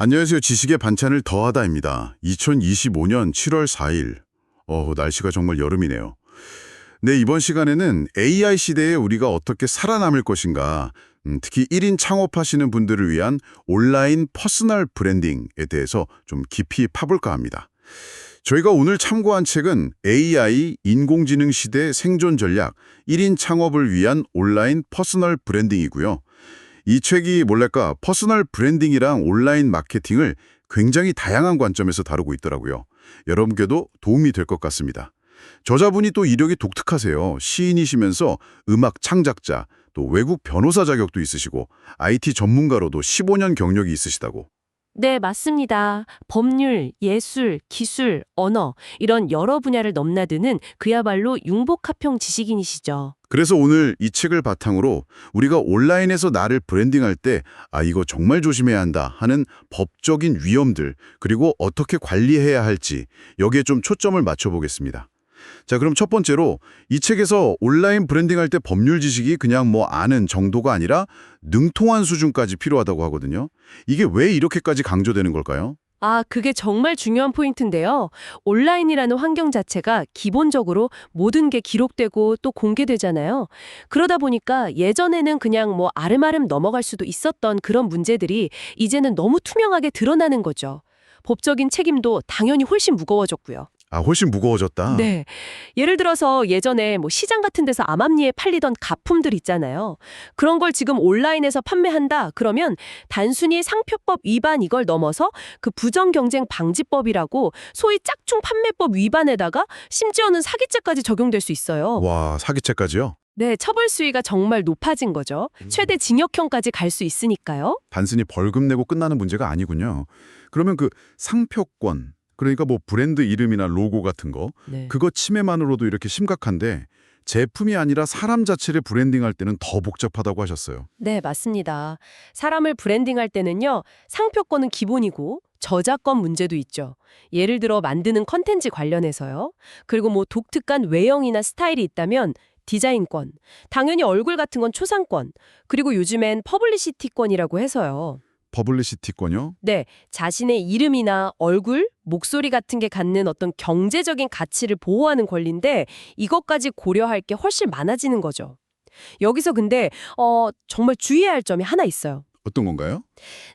안녕하세요. 지식의 반찬을 더하다입니다. 2025년 7월 4일. 날씨가 정말 여름이네요. 네, 이번 시간에는 AI 시대에 우리가 어떻게 살아남을 것인가, 특히 1인 창업하시는 분들을 위한 온라인 퍼스널 브랜딩에 대해서 좀 깊이 파볼까 합니다. 저희가 오늘 참고한 책은 AI 인공지능 시대 생존 전략, 1인 창업을 위한 온라인 퍼스널 브랜딩이고요. 이 책이 뭐랄까 퍼스널 브랜딩이랑 온라인 마케팅을 굉장히 다양한 관점에서 다루고 있더라고요. 여러분께도 도움이 될 것 같습니다. 저자분이 또 이력이 독특하세요. 시인이시면서 음악 창작자, 또 외국 변호사 자격도 있으시고 IT 전문가로도 15년 경력이 있으시다고. 네, 맞습니다. 법률, 예술, 기술, 언어 이런 여러 분야를 넘나드는 그야말로 융복합형 지식인이시죠. 그래서 오늘 이 책을 바탕으로 우리가 온라인에서 나를 브랜딩할 때 이거 정말 조심해야 한다 하는 법적인 위험들, 그리고 어떻게 관리해야 할지 여기에 좀 초점을 맞춰보겠습니다. 자, 그럼 첫 번째로 이 책에서 온라인 브랜딩할 때 법률 지식이 그냥 아는 정도가 아니라 능통한 수준까지 필요하다고 하거든요. 이게 왜 이렇게까지 강조되는 걸까요? 그게 정말 중요한 포인트인데요. 온라인이라는 환경 자체가 기본적으로 모든 게 기록되고 또 공개되잖아요. 그러다 보니까 예전에는 그냥 아름아름 넘어갈 수도 있었던 그런 문제들이 이제는 너무 투명하게 드러나는 거죠. 법적인 책임도 당연히 훨씬 무거워졌고요. 훨씬 무거워졌다. 네. 예를 들어서 예전에 시장 같은 데서 암암리에 팔리던 가품들 있잖아요. 그런 걸 지금 온라인에서 판매한다 그러면 단순히 상표법 위반 이걸 넘어서 그 부정경쟁 방지법이라고 소위 짝퉁 판매법 위반에다가 심지어는 사기죄까지 적용될 수 있어요. 와, 사기죄까지요? 네, 처벌 수위가 정말 높아진 거죠. 최대 징역형까지 갈 수 있으니까요. 단순히 벌금 내고 끝나는 문제가 아니군요. 그러면 그 상표권, 그러니까 브랜드 이름이나 로고 같은 거, 네. 그거 침해만으로도 이렇게 심각한데 제품이 아니라 사람 자체를 브랜딩할 때는 더 복잡하다고 하셨어요. 네, 맞습니다. 사람을 브랜딩할 때는요, 상표권은 기본이고 저작권 문제도 있죠. 예를 들어 만드는 컨텐츠 관련해서요. 그리고 독특한 외형이나 스타일이 있다면 디자인권, 당연히 얼굴 같은 건 초상권, 그리고 요즘엔 퍼블리시티권이라고 해서요. 퍼블리시티권요? 네, 자신의 이름이나 얼굴, 목소리 같은 게 갖는 어떤 경제적인 가치를 보호하는 권리인데 이것까지 고려할 게 훨씬 많아지는 거죠. 여기서 근데 정말 주의해야 할 점이 하나 있어요. 어떤 건가요?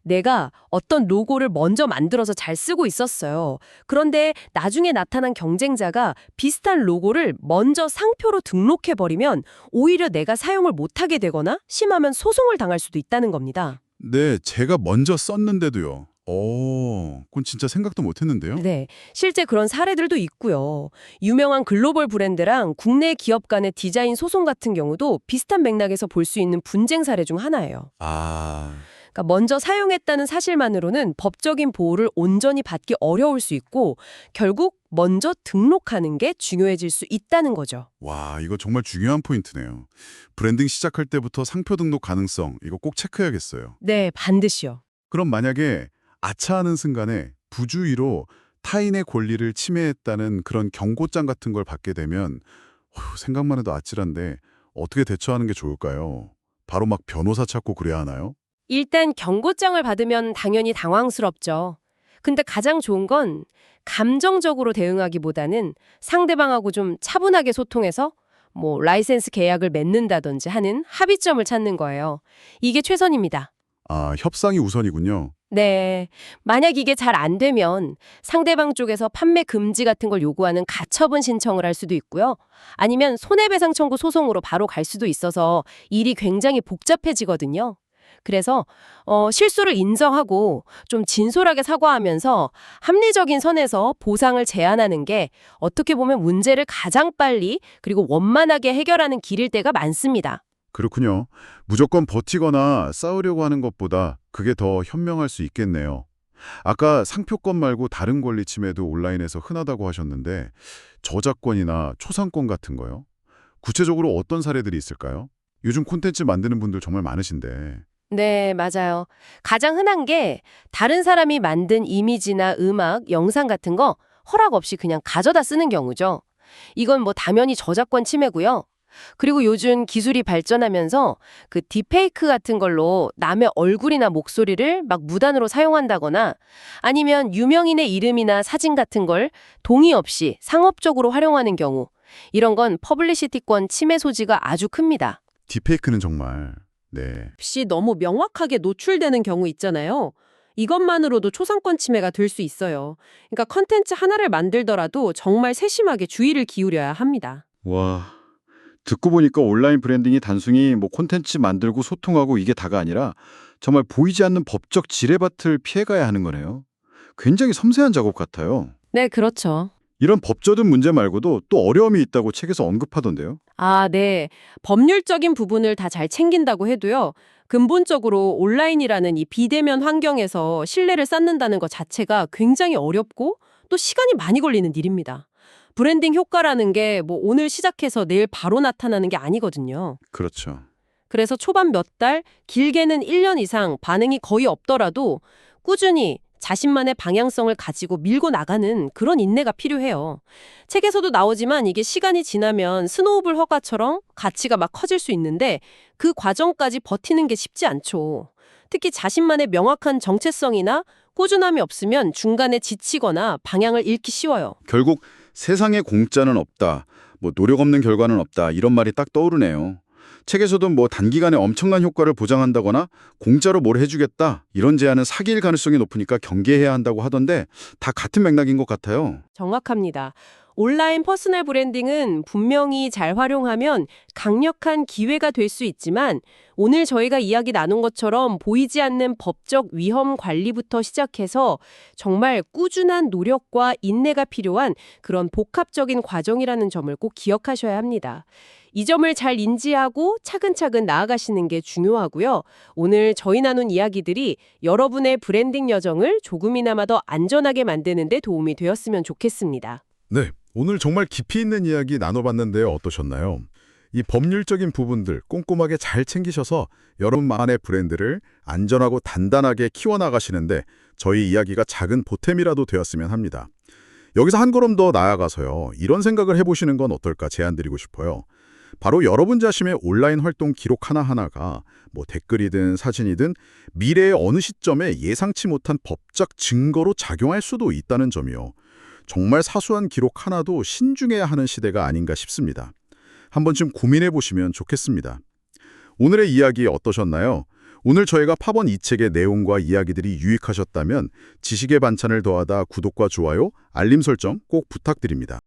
내가 어떤 로고를 먼저 만들어서 잘 쓰고 있었어요. 그런데 나중에 나타난 경쟁자가 비슷한 로고를 먼저 상표로 등록해버리면 오히려 내가 사용을 못하게 되거나 심하면 소송을 당할 수도 있다는 겁니다. 네, 제가 먼저 썼는데도요. 그건 진짜 생각도 못 했는데요. 네, 실제 그런 사례들도 있고요. 유명한 글로벌 브랜드랑 국내 기업 간의 디자인 소송 같은 경우도 비슷한 맥락에서 볼 수 있는 분쟁 사례 중 하나예요. 그러니까 먼저 사용했다는 사실만으로는 법적인 보호를 온전히 받기 어려울 수 있고 결국 먼저 등록하는 게 중요해질 수 있다는 거죠. 와, 이거 정말 중요한 포인트네요. 브랜딩 시작할 때부터 상표 등록 가능성, 이거 꼭 체크해야겠어요. 네, 반드시요. 그럼 만약에 아차하는 순간에 부주의로 타인의 권리를 침해했다는 그런 경고장 같은 걸 받게 되면 생각만 해도 아찔한데 어떻게 대처하는 게 좋을까요? 바로 막 변호사 찾고 그래야 하나요? 일단 경고장을 받으면 당연히 당황스럽죠. 근데 가장 좋은 건 감정적으로 대응하기보다는 상대방하고 좀 차분하게 소통해서 라이센스 계약을 맺는다든지 하는 합의점을 찾는 거예요. 이게 최선입니다. 협상이 우선이군요. 네. 만약 이게 잘 안 되면 상대방 쪽에서 판매 금지 같은 걸 요구하는 가처분 신청을 할 수도 있고요. 아니면 손해배상 청구 소송으로 바로 갈 수도 있어서 일이 굉장히 복잡해지거든요. 그래서 실수를 인정하고 좀 진솔하게 사과하면서 합리적인 선에서 보상을 제안하는 게 어떻게 보면 문제를 가장 빨리 그리고 원만하게 해결하는 길일 때가 많습니다. 그렇군요. 무조건 버티거나 싸우려고 하는 것보다 그게 더 현명할 수 있겠네요. 아까 상표권 말고 다른 권리 침해도 온라인에서 흔하다고 하셨는데 저작권이나 초상권 같은 거요? 구체적으로 어떤 사례들이 있을까요? 요즘 콘텐츠 만드는 분들 정말 많으신데. 네, 맞아요. 가장 흔한 게 다른 사람이 만든 이미지나 음악, 영상 같은 거 허락 없이 그냥 가져다 쓰는 경우죠. 이건 당연히 저작권 침해고요. 그리고 요즘 기술이 발전하면서 그 딥페이크 같은 걸로 남의 얼굴이나 목소리를 막 무단으로 사용한다거나 아니면 유명인의 이름이나 사진 같은 걸 동의 없이 상업적으로 활용하는 경우 이런 건 퍼블리시티권 침해 소지가 아주 큽니다. 딥페이크는 정말 네. 없이 너무 명확하게 노출되는 경우 있잖아요. 이것만으로도 초상권 침해가 될 수 있어요. 그러니까 컨텐츠 하나를 만들더라도 정말 세심하게 주의를 기울여야 합니다. 와, 듣고 보니까 온라인 브랜딩이 단순히 뭐 콘텐츠 만들고 소통하고 이게 다가 아니라 정말 보이지 않는 법적 지뢰밭을 피해가야 하는 거네요. 굉장히 섬세한 작업 같아요. 네, 그렇죠. 이런 법적인 문제 말고도 또 어려움이 있다고 책에서 언급하던데요. 아, 네. 법률적인 부분을 다 잘 챙긴다고 해도요. 근본적으로 온라인이라는 이 비대면 환경에서 신뢰를 쌓는다는 것 자체가 굉장히 어렵고 또 시간이 많이 걸리는 일입니다. 브랜딩 효과라는 게 뭐 오늘 시작해서 내일 바로 나타나는 게 아니거든요. 그렇죠. 그래서 초반 몇 달, 길게는 1년 이상 반응이 거의 없더라도 꾸준히 자신만의 방향성을 가지고 밀고 나가는 그런 인내가 필요해요. 책에서도 나오지만 이게 시간이 지나면 스노우볼 효과처럼 가치가 막 커질 수 있는데 그 과정까지 버티는 게 쉽지 않죠. 특히 자신만의 명확한 정체성이나 꾸준함이 없으면 중간에 지치거나 방향을 잃기 쉬워요. 결국 세상에 공짜는 없다. 뭐 노력 없는 결과는 없다. 이런 말이 딱 떠오르네요. 책에서도 뭐 단기간에 엄청난 효과를 보장한다거나 공짜로 뭘 해주겠다. 이런 제안은 사기일 가능성이 높으니까 경계해야 한다고 하던데 다 같은 맥락인 것 같아요. 정확합니다. 온라인 퍼스널 브랜딩은 분명히 잘 활용하면 강력한 기회가 될 수 있지만 오늘 저희가 이야기 나눈 것처럼 보이지 않는 법적 위험 관리부터 시작해서 정말 꾸준한 노력과 인내가 필요한 그런 복합적인 과정이라는 점을 꼭 기억하셔야 합니다. 이 점을 잘 인지하고 차근차근 나아가시는 게 중요하고요. 오늘 저희 나눈 이야기들이 여러분의 브랜딩 여정을 조금이나마 더 안전하게 만드는 데 도움이 되었으면 좋겠습니다. 네, 오늘 정말 깊이 있는 이야기 나눠봤는데요. 어떠셨나요? 이 법률적인 부분들 꼼꼼하게 잘 챙기셔서 여러분만의 브랜드를 안전하고 단단하게 키워나가시는데 저희 이야기가 작은 보탬이라도 되었으면 합니다. 여기서 한 걸음 더 나아가서요. 이런 생각을 해보시는 건 어떨까 제안드리고 싶어요. 바로 여러분 자신의 온라인 활동 기록 하나하나가 뭐 댓글이든 사진이든 미래의 어느 시점에 예상치 못한 법적 증거로 작용할 수도 있다는 점이요. 정말 사소한 기록 하나도 신중해야 하는 시대가 아닌가 싶습니다. 한 번쯤 고민해 보시면 좋겠습니다. 오늘의 이야기 어떠셨나요? 오늘 저희가 파본 이 책의 내용과 이야기들이 유익하셨다면 지식의 반찬을 더하다 구독과 좋아요, 알림 설정 꼭 부탁드립니다.